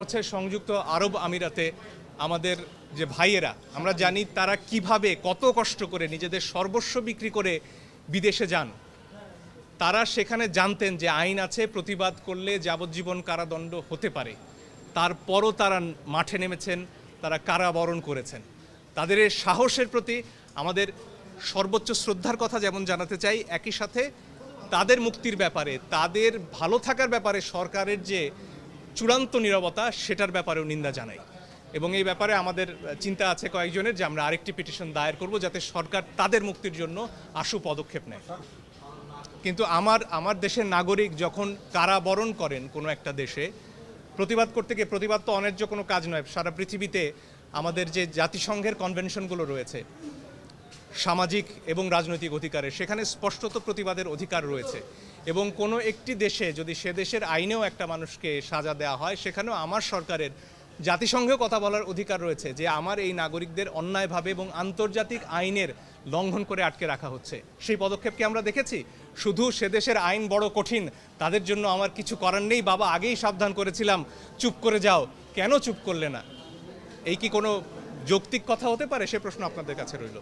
হচ্ছে সংযুক্ত আরব আমিরাতে আমাদের যে ভাইয়েরা আমরা জানি তারা কিভাবে কত কষ্ট করে নিজেদের সর্বস্ব বিক্রি করে বিদেশে যান। তারা সেখানে জানতেন যে আইন আছে, প্রতিবাদ করলে যাবজ্জীবন কারাদণ্ড হতে পারে, তারপরও তারা মাঠে নেমেছেন, তারা কারাবরণ করেছেন। তাদের এই সাহসের প্রতি আমাদের সর্বোচ্চ শ্রদ্ধার কথা যেমন জানাতে চাই, একই সাথে তাদের মুক্তির ব্যাপারে, তাদের ভালো থাকার ব্যাপারে সরকারের যে চূড়ান্ত নীরবতা সেটার ব্যাপারেও নিন্দা জানাই। এবং এই ব্যাপারে আমাদের চিন্তা আছে কয়েকজনের যে আমরা আরেকটি পিটিশন দায়ের করব যাতে সরকার তাদের মুক্তির জন্য আশু পদক্ষেপ নেয়। কিন্তু আমার দেশের নাগরিক যখন কারাবরণ করেন কোনো একটা দেশে, প্রতিবাদ করতে গিয়ে, প্রতিবাদ তো অন্যায্য কোনো কাজ নয়, সারা পৃথিবীতে আমাদের যে জাতিসংঘের কনভেনশনগুলো রয়েছে সামাজিক এবং রাজনৈতিক অধিকারের, সেখানে স্পষ্টত প্রতিবাদের অধিকার রয়েছে। এবং কোনো একটি দেশে যদি সে দেশের আইনেও একটা মানুষকে সাজা দেওয়া হয়, সেখানেও আমার সরকারের জাতিসংঘেও কথা বলার অধিকার রয়েছে যে আমার এই নাগরিকদের অন্যায়ভাবে এবং আন্তর্জাতিক আইনের লঙ্ঘন করে আটকে রাখা হচ্ছে। সেই পদক্ষেপকে আমরা দেখেছি। শুধু সে দেশের আইন বড় কঠিন, তাদের জন্য আমার কিছু করার নেই, বাবা আগেই সাবধান করেছিলাম, চুপ করে যাও, কেন চুপ করলে না? এই কি কোনো যৌক্তিক কথা হতে পারে? সে প্রশ্ন আপনাদের কাছে রইল।